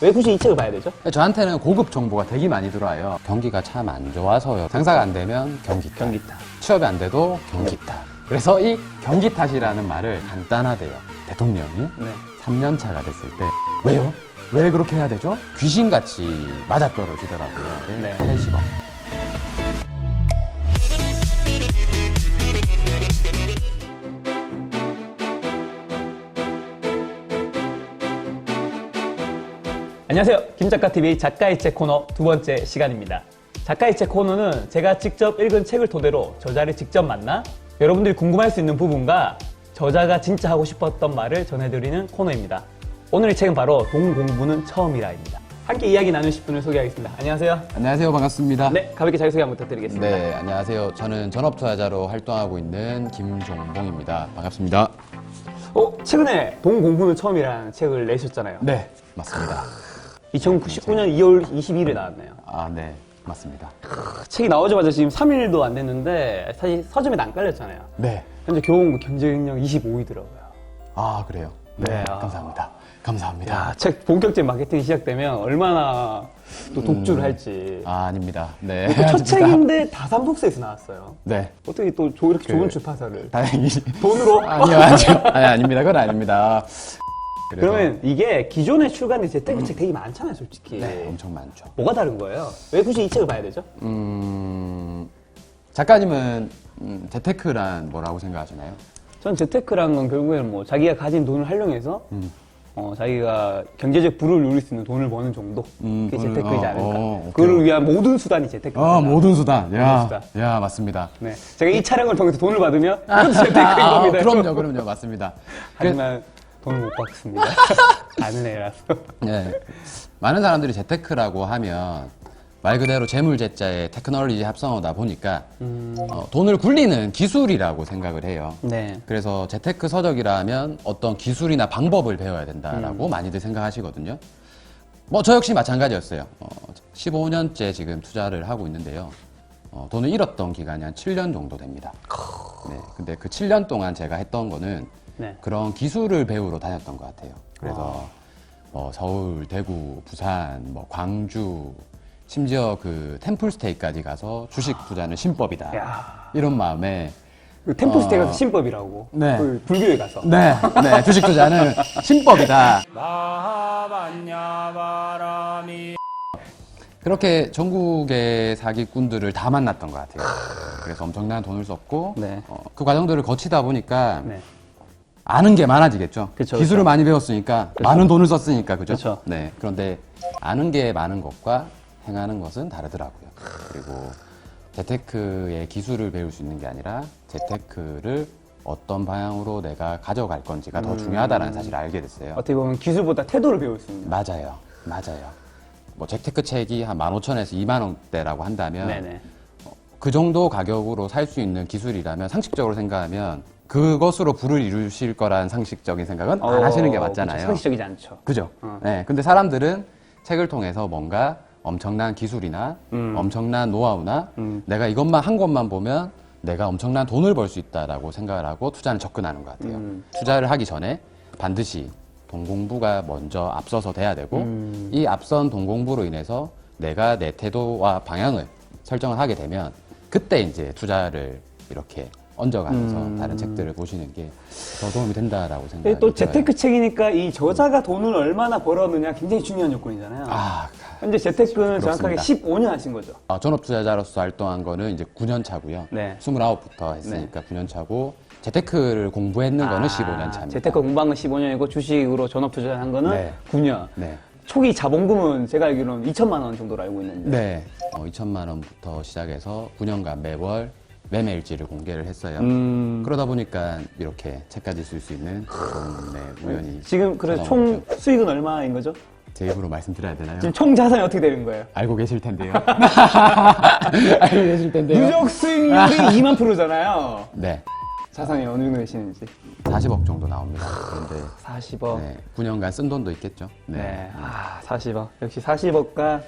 왜 굳이 이 책을 봐야 되죠? 저한테는 고급 정보가 되게 많이 들어와요. 경기가 참 안 좋아서요. 장사가 안 되면 경기 탓. 경기 탓. 취업이 안 돼도 경기 탓. 그래서 이 경기 탓이라는 말을 간단하대요. 대통령이 네. 3년 차가 됐을 때 왜요? 왜 그렇게 해야 되죠? 귀신같이 맞아떨어지더라고요. 네. 80억. 안녕하세요. 김작가TV 작가의 책 코너 두 번째 시간입니다. 작가의 책 코너는 제가 직접 읽은 책을 토대로 저자를 직접 만나 여러분들이 궁금할 수 있는 부분과 저자가 진짜 하고 싶었던 말을 전해드리는 코너입니다. 오늘의 책은 바로 돈 공부는 처음이라입니다. 함께 이야기 나누실 분을 소개하겠습니다. 안녕하세요. 안녕하세요. 반갑습니다. 네, 가볍게 자기소개 한번 부탁드리겠습니다. 네, 안녕하세요. 저는 전업투자자로 활동하고 있는 김종봉입니다. 반갑습니다. 최근에 돈 공부는 처음이라는 책을 내셨잖아요. 네, 맞습니다. 2019년 2월 20일에 나왔네요. 아, 네, 맞습니다. 책이 나오자마자 지금 3일도 안 됐는데 사실 서점에도 안 깔렸잖아요. 네. 현재 교보문고 경쟁력 25위더라고요. 아, 그래요? 네, 네, 감사합니다. 감사합니다. 야, 책 본격적인 마케팅이 시작되면 얼마나 또 독주를 할지. 아닙니다. 네. 첫 아닙니다. 책인데 다삼독서에서 나왔어요. 네. 어떻게 또 이렇게 좋은 출판사를 다행히. 돈으로? 아니요. 아닙니다. 그건 아닙니다. 그래서 그러면 이게 기존에 출간된 재테크책 되게 많잖아요, 솔직히. 네, 엄청 많죠. 뭐가 다른 거예요? 왜 굳이 이 책을 봐야 되죠? 작가님은 재테크란 뭐라고 생각하시나요? 전 재테크란 건 결국에는 뭐 자기가 가진 돈을 활용해서 자기가 경제적 부를 누릴 수 있는 돈을 버는 정도. 그게 재테크이지 않을까. 오케이. 그를 위한 모든 수단이 재테크입니다. 모든 수단. 야, 모든 수단. 야, 맞습니다. 네. 제가 이 촬영을 통해서 돈을 받으면 그것도 재테크인 겁니다. 그럼요, 맞습니다. 하지만 돈을 못 받습니다. 아는 애라서. 네. 많은 사람들이 재테크라고 하면 말 그대로 재물재자의 테크놀로지 합성어다 보니까 돈을 굴리는 기술이라고 생각을 해요. 네. 그래서 재테크 서적이라면 어떤 기술이나 방법을 배워야 된다라고 많이들 생각하시거든요. 뭐 저 역시 마찬가지였어요. 15년째 지금 투자를 하고 있는데요. 돈을 잃었던 기간이 한 7년 정도 됩니다. 네. 근데 그 7년 동안 제가 했던 거는 네. 그런 기술을 배우러 다녔던 것 같아요. 그래서 서울, 대구, 부산, 뭐 광주, 심지어 그 템플스테이까지 가서 주식 투자는 신법이다. 야. 이런 마음에 그 템플스테이 가서 신법이라고. 네. 그 불교에 가서. 네, 주식 투자는 신법이다. 그렇게 전국의 사기꾼들을 다 만났던 것 같아요. 그래서 엄청난 돈을 썼고 네. 그 과정들을 거치다 보니까 네. 아는 게 많아지겠죠. 그쵸, 기술을 그쵸. 많이 배웠으니까 많은 돈을 썼으니까 그죠? 그쵸. 네. 그런데 아는 게 많은 것과 행하는 것은 다르더라고요. 그리고 재테크의 기술을 배울 수 있는 게 아니라 재테크를 어떤 방향으로 내가 가져갈 건지가 더 중요하다는 사실을 알게 됐어요. 어떻게 보면 기술보다 태도를 배울 수 있는. 맞아요. 뭐 재테크 책이 한 15,000원에서 2만 원대라고 한다면 네네. 그 정도 가격으로 살 수 있는 기술이라면 상식적으로 생각하면 그것으로 부를 이루실 거란 상식적인 생각은 안 하시는 게 맞잖아요. 그쵸, 상식적이지 않죠. 그죠? 네. 근데 사람들은 책을 통해서 뭔가 엄청난 기술이나 엄청난 노하우나 내가 이것만 한 것만 보면 내가 엄청난 돈을 벌 수 있다라고 생각을 하고 투자는 접근하는 것 같아요. 투자를 하기 전에 반드시 돈 공부가 먼저 앞서서 돼야 되고 이 앞선 돈 공부로 인해서 내가 내 태도와 방향을 설정을 하게 되면 그때 이제 투자를 이렇게 얹어가면서 다른 책들을 보시는 게 더 도움이 된다라고 근데 생각해요. 또 재테크 책이니까 이 저자가 돈을 얼마나 벌었느냐 굉장히 중요한 요건이잖아요. 현재 재테크는 정확하게 그렇습니다. 15년 하신 거죠. 전업 투자자로서 활동한 거는 이제 9년 차고요. 네. 29부터 했으니까 9년 차고 재테크를 공부했는 거는 15년 차입니다. 재테크 공부한 건 15년이고 주식으로 전업 투자한 거는 네. 9년. 네. 초기 자본금은 제가 알기로는 2천만 원 정도로 알고 있는데. 네. 2천만 원부터 시작해서 9년간 매월 매매 일지를 공개를 했어요. 그러다 보니까 이렇게 책까지 쓸 수 있는 좋은 우연이 지금 그래서 총 수익은 얼마인 거죠? 제 입으로 말씀드려야 되나요? 지금 총 자산이 어떻게 되는 거예요? 알고 계실 텐데요. 알고 계실 텐데요. 누적 수익률이 2만 프로잖아요. 네. 자산이 어느 정도 되시는지. 40억 정도 나옵니다. 그런데 40억. 네, 9년간 쓴 돈도 있겠죠. 네. 40억. 역시 40억과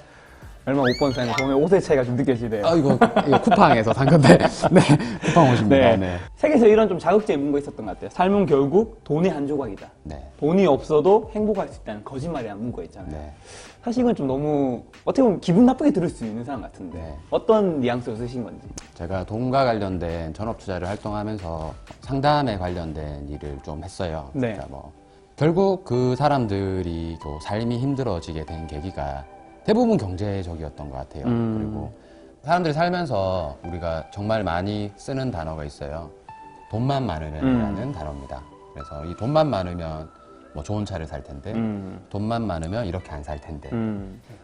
얼마 못 번 사이에 보면 옷의 차이가 좀 느껴지네요. 이거 쿠팡에서 산 건데. 네. 쿠팡 옷입니다. 네. 세계에서 이런 좀 자극적인 문구가 있었던 것 같아요. 삶은 결국 돈의 한 조각이다. 네. 돈이 없어도 행복할 수 있다는 거짓말이라는 문구가 있잖아요. 네. 사실 이건 좀 너무 어떻게 보면 기분 나쁘게 들을 수 있는 사람 같은데 네. 어떤 뉘앙스로 쓰신 건지. 제가 돈과 관련된 전업 투자를 활동하면서 상담에 관련된 일을 좀 했어요. 네. 그러니까 뭐 결국 그 사람들이 또 삶이 힘들어지게 된 계기가 대부분 경제적이었던 것 같아요. 그리고 사람들이 살면서 우리가 정말 많이 쓰는 단어가 있어요. 돈만 많으면이라는 단어입니다. 그래서 이 돈만 많으면 뭐 좋은 차를 살 텐데 돈만 많으면 이렇게 안 살 텐데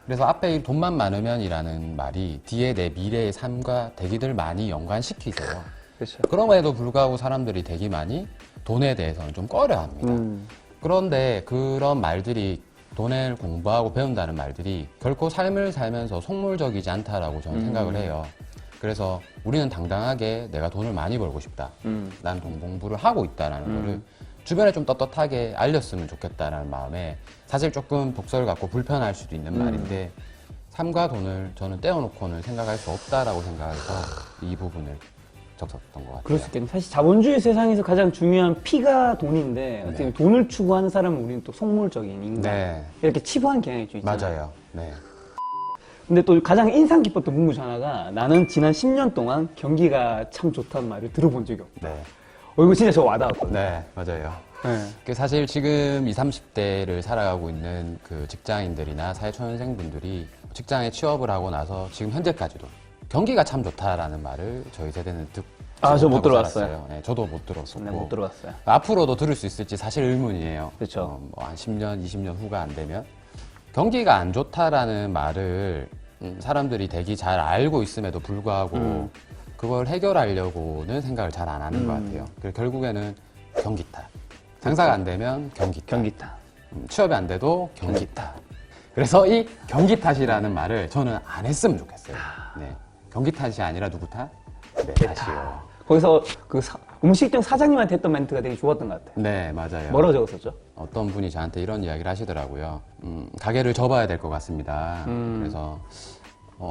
그래서 앞에 이 돈만 많으면이라는 말이 뒤에 내 미래의 삶과 되기들 많이 연관시키세요. 그렇죠. 그럼에도 불구하고 사람들이 되게 많이 돈에 대해서는 좀 꺼려합니다. 그런데 그런 말들이 돈을 공부하고 배운다는 말들이 결코 삶을 살면서 속물적이지 않다라고 저는 생각을 해요. 그래서 우리는 당당하게 내가 돈을 많이 벌고 싶다. 난 돈 공부를 하고 있다라는 거를 주변에 좀 떳떳하게 알렸으면 좋겠다라는 마음에 사실 조금 독설 같고 불편할 수도 있는 말인데 삶과 돈을 저는 떼어놓고는 생각할 수 없다라고 생각해서 이 부분을 적었던 것 같아요. 그럴 수 있겠네요. 사실 자본주의 세상에서 가장 중요한 피가 돈인데 어떻게 보면 돈을 추구하는 사람은 우리는 또 속물적인 인간 네. 이렇게 치부한 경향이 좀 있잖아요. 맞아요. 네. 근데 또 가장 인상 깊었던 문구 하나가 나는 지난 10년 동안 경기가 참 좋다는 말을 들어본 적이 없다. 네. 이거 진짜 저 와닿았거든요. 네, 맞아요. 네. 그 사실 지금 20, 30대를 살아가고 있는 그 직장인들이나 사회초년생분들이 직장에 취업을 하고 나서 지금 현재까지도 경기가 참 좋다라는 말을 저희 세대는 듣지 저 못 못하고 들어봤어요. 살았어요. 네, 저도 못 들었었고 네, 못 들어봤어요. 앞으로도 들을 수 있을지 사실 의문이에요. 그렇죠. 뭐 한 10년, 20년 후가 안 되면 경기가 안 좋다라는 말을 사람들이 되게 잘 알고 있음에도 불구하고 그걸 해결하려고는 생각을 잘 안 하는 것 같아요. 그래서 결국에는 경기 탓. 장사가 안 되면 경기 탓. 경기 탓. 취업이 안 돼도 경기 탓. 그래서 이 경기 탓이라는 말을 저는 안 했으면 좋겠어요. 네. 경기 탓이 아니라 누구 탓? 내 탓이요. 거기서 그 음식점 사장님한테 했던 멘트가 되게 좋았던 것 같아요. 네, 맞아요. 뭐라고 적었었죠? 어떤 분이 저한테 이런 이야기를 하시더라고요. 가게를 접어야 될 것 같습니다. 그래서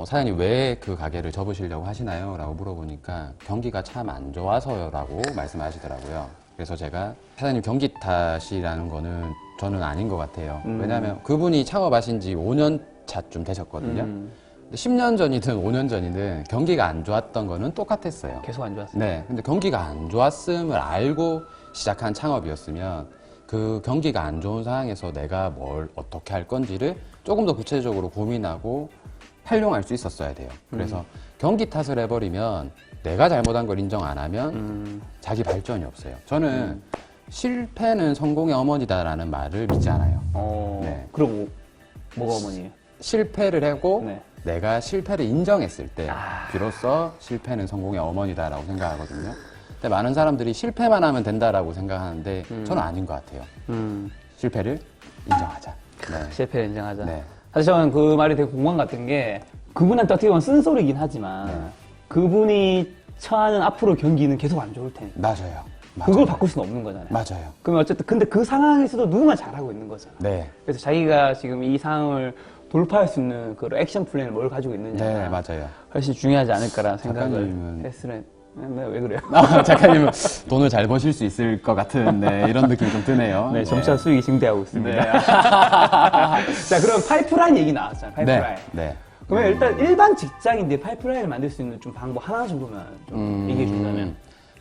사장님 왜 그 가게를 접으시려고 하시나요? 라고 물어보니까 경기가 참 안 좋아서요 라고 말씀하시더라고요. 그래서 제가 사장님 경기 탓이라는 거는 저는 아닌 것 같아요. 왜냐하면 그분이 창업하신 지 5년 차쯤 되셨거든요. 10년 전이든 5년 전이든 경기가 안 좋았던 거는 똑같았어요. 계속 안 좋았어요. 네. 근데 경기가 안 좋았음을 알고 시작한 창업이었으면 그 경기가 안 좋은 상황에서 내가 뭘 어떻게 할 건지를 조금 더 구체적으로 고민하고 활용할 수 있었어야 돼요. 그래서 경기 탓을 해버리면 내가 잘못한 걸 인정 안 하면 자기 발전이 없어요. 저는 실패는 성공의 어머니다라는 말을 믿지 않아요. 네. 그리고 뭐가 어머니예요? 실패를 하고 네. 내가 실패를 인정했을 때 비로소 실패는 성공의 어머니다라고 생각하거든요. 근데 많은 사람들이 실패만 하면 된다라고 생각하는데 저는 아닌 것 같아요. 실패를 인정하자. 네. 실패를 인정하자. 네. 사실 저는 그 말이 되게 공감 같은 게 그분한테 어떻게 보면 쓴소리긴 하지만 그분이 처하는 앞으로 경기는 계속 안 좋을 테니까 맞아요. 그걸 바꿀 수는 없는 거잖아요. 맞아요. 그러면 어쨌든 근데 그 상황에서도 누군가 잘하고 있는 거잖아요. 네. 그래서 자기가 지금 이 상황을 돌파할 수 있는 그 액션 플랜을 뭘 가지고 있느냐 네, 맞아요. 훨씬 중요하지 않을까라는 생각을 작가님은- 했으면 왜 그래요? 작가님은 돈을 잘 버실 수 있을 것 같은 이런 느낌이 좀 드네요. 네, 점차 수익이 증대하고 있습니다. 네. 자, 그럼 파이프라인 얘기 나왔잖아요. 파이프라인. 네. 그러면 일단 일반 직장인들이 파이프라인을 만들 수 있는 좀 방법 하나 정도만 좀 얘기해 준다면.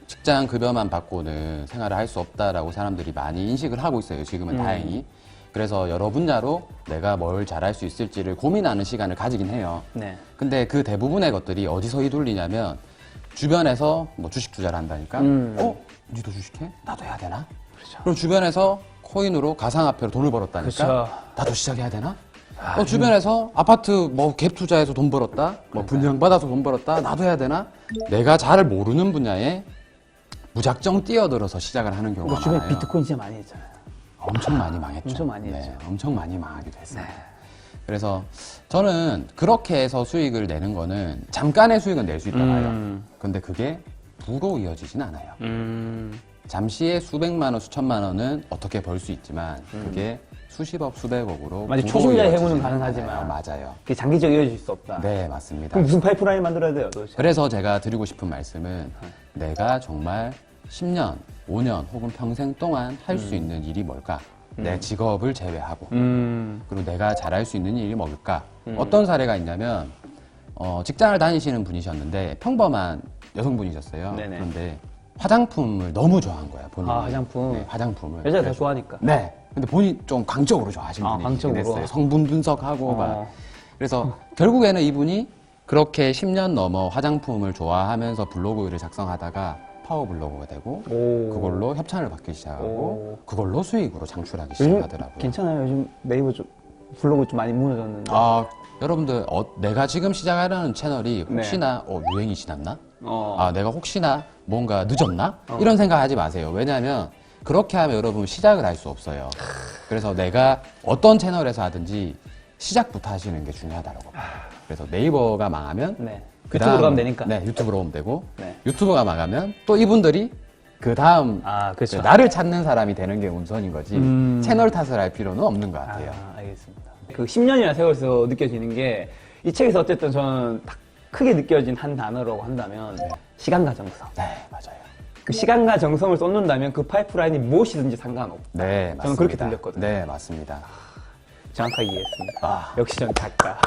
직장 급여만 받고는 생활을 할 수 없다라고 사람들이 많이 인식을 하고 있어요. 지금은 다행히. 그래서 여러 분야로 내가 뭘 잘할 수 있을지를 고민하는 시간을 가지긴 해요. 네. 근데 그 대부분의 것들이 어디서 휘둘리냐면 주변에서 뭐 주식 투자를 한다니까 니도 주식해? 나도 해야 되나? 그렇죠. 그럼 주변에서 코인으로 가상화폐로 돈을 벌었다니까 그렇죠. 나도 시작해야 되나? 주변에서 아파트 뭐 갭 투자해서 돈 벌었다, 뭐 분양받아서 돈 벌었다, 나도 해야 되나? 내가 잘 모르는 분야에 무작정 뛰어들어서 시작을 하는 경우가 주변에 많아요. 비트코인 진짜 많이 했잖아요. 엄청 많이 망했죠. 엄청 많이 했죠. 엄청 많이 망하기도 했습니다. 그래서 저는 그렇게 해서 수익을 내는 거는 잠깐의 수익은 낼 수 있다 봐요. 근데 그게 부로 이어지진 않아요. 잠시의 수백만 원, 수천만 원은 어떻게 벌 수 있지만 그게 수십억, 수백억으로. 만약 구독이 초심자의 이루어지지 행운은 않아요. 가능하지만. 맞아요. 그게 장기적으로 이어질 수 없다. 네, 맞습니다. 그럼 무슨 파이프라인 만들어야 돼요, 도대체? 그래서 제가 드리고 싶은 말씀은 내가 정말 10년, 5년 혹은 평생 동안 할 수 있는 일이 뭘까? 내 직업을 제외하고 그리고 내가 잘할 수 있는 일이 뭘까? 어떤 사례가 있냐면 직장을 다니시는 분이셨는데 평범한 여성분이셨어요. 네네. 그런데 화장품을 너무 좋아한 거야, 본인이. 아, 화장품. 네, 화장품을. 여자가 다 그래서- 좋아하니까. 네. 근데 본인이 좀 광적으로 좋아하시는 아, 분이긴 광적으로? 했어요. 성분 분석하고 막. 어. 그래서 결국에는 이분이 그렇게 10년 넘어 화장품을 좋아하면서 블로그를 작성하다가 파워 블로그가 되고 오. 그걸로 협찬을 받기 시작하고 오. 그걸로 수익으로 창출하기 요즘 시작하더라고요. 괜찮아요. 요즘 네이버 좀 블로그 좀 많이 무너졌는데. 아, 여러분들 내가 지금 시작하려는 채널이 네. 혹시나 유행이 지났나? 어. 아, 내가 혹시나 뭔가 늦었나? 이런 생각하지 마세요. 왜냐하면 그렇게 하면 여러분 시작을 할 수 없어요. 그래서 내가 어떤 채널에서 하든지 시작부터 하시는 게 중요하다고 봐요. 그래서 네이버가 망하면 네. 그다음- 유튜브로 가면 되니까. 네, 유튜브로 오면 되고 네. 유튜브가 망하면 또 이분들이 그 다음 아, 그렇죠. 나를 찾는 사람이 되는 게 우선인 거지 채널 탓을 할 필요는 없는 것 같아요. 아, 알겠습니다. 그 10년이나 세월에서 느껴지는 게 이 책에서 어쨌든 저는 딱 크게 느껴진 한 단어라고 한다면 시간과 정성. 네, 맞아요. 그 시간과 정성을 쏟는다면 그 파이프라인이 무엇이든지 상관없다. 네, 맞습니다. 저는 그렇게 들렸거든요. 네, 맞습니다. 정확하게 이해했습니다. 아. 역시 전 작가.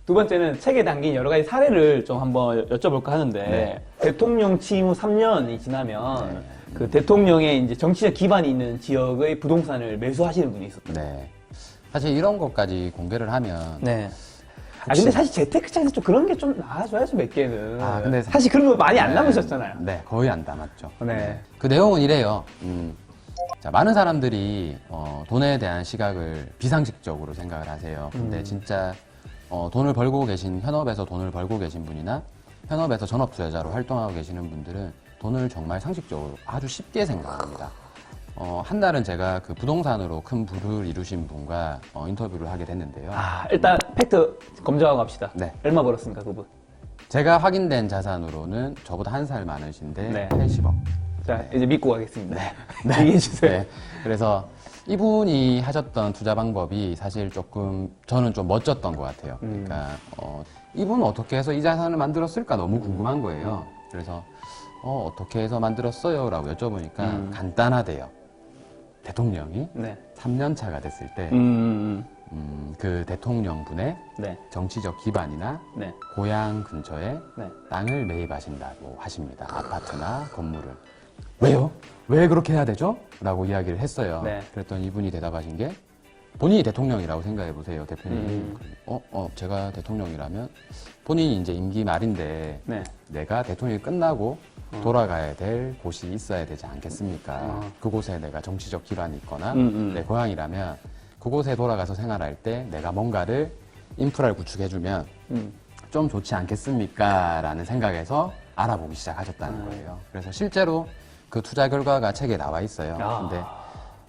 두 번째는 책에 담긴 여러 가지 사례를 좀 한번 여쭤볼까 하는데 네. 대통령 취임 후 3년이 지나면 그 대통령의 이제 정치적 기반이 있는 지역의 부동산을 매수하시는 분이 있었어요. 네. 사실 이런 것까지 공개를 하면 네. 아 근데 사실 재테크창에서 좀 그런 게 좀 나와줘야죠 몇 개는. 아, 근데 사실 그런 거 많이 안 남으셨잖아요. 네, 거의 안 담았죠. 네. 그 내용은 이래요. 자, 많은 사람들이 돈에 대한 시각을 비상식적으로 생각을 하세요. 근데 진짜 돈을 벌고 계신 현업에서 돈을 벌고 계신 분이나 현업에서 전업 투자자로 활동하고 계시는 분들은 돈을 정말 상식적으로 아주 쉽게 생각합니다. 한 날은 제가 그 부동산으로 큰 부를 이루신 분과 인터뷰를 하게 됐는데요. 아 일단 팩트 검증하고 갑시다. 네. 얼마 벌었습니까 그분? 제가 확인된 자산으로는 저보다 한 살 많으신데 네. 80억. 자 이제 믿고 가겠습니다. 네. 얘기해 주세요. 네. 그래서 이분이 하셨던 투자 방법이 사실 조금 저는 좀 멋졌던 것 같아요. 그러니까 이분은 어떻게 해서 이 자산을 만들었을까 너무 궁금한 거예요. 그래서 어떻게 해서 만들었어요? 라고 여쭤보니까 간단하대요. 대통령이 네. 3년 차가 됐을 때 그 대통령분의 네. 정치적 기반이나 네. 고향 근처에 네. 땅을 매입하신다고 하십니다. 아파트나 건물을. 왜요? 왜 그렇게 해야 되죠? 라고 이야기를 했어요. 네. 그랬더니 이분이 대답하신 게 본인이 대통령이라고 생각해 보세요, 대표님. 제가 대통령이라면 본인이 이제 임기 말인데 네. 내가 대통령이 끝나고 돌아가야 될 곳이 있어야 되지 않겠습니까? 그곳에 내가 정치적 기반이 있거나 내 고향이라면 그곳에 돌아가서 생활할 때 내가 뭔가를 인프라를 구축해주면 좀 좋지 않겠습니까? 라는 생각에서 알아보기 시작하셨다는 거예요. 그래서 실제로 그 투자 결과가 책에 나와 있어요. 아. 근데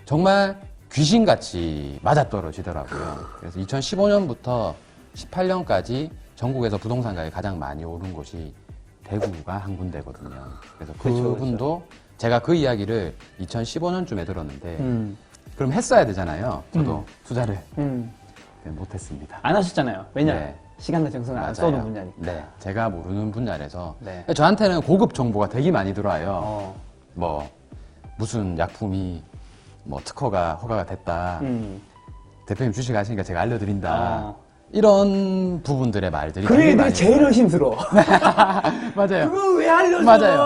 정말 귀신같이 맞아떨어지더라고요. 그래서 2015년부터 18년까지 전국에서 부동산 가격이 가장 많이 오른 곳이 대구가 한 군데거든요. 그래서 그렇죠, 그분도 제가 그 이야기를 2015년쯤에 들었는데 그럼 했어야 되잖아요. 저도 투자를 네, 못했습니다. 안 하셨잖아요. 왜냐? 네. 시간과 정성을 안 맞아요. 쏘는 분야니까. 네, 제가 모르는 분야라서 네. 저한테는 고급 정보가 되게 많이 들어와요. 어. 뭐 무슨 약품이 뭐 특허가 허가가 됐다. 대표님 주식 하시니까 제가 알려드린다. 이런 부분들의 말들이 그래, 되게 내가 많이 제일 들어와요. 의심스러워. 맞아요. 그거 왜 알려줘? 맞아요.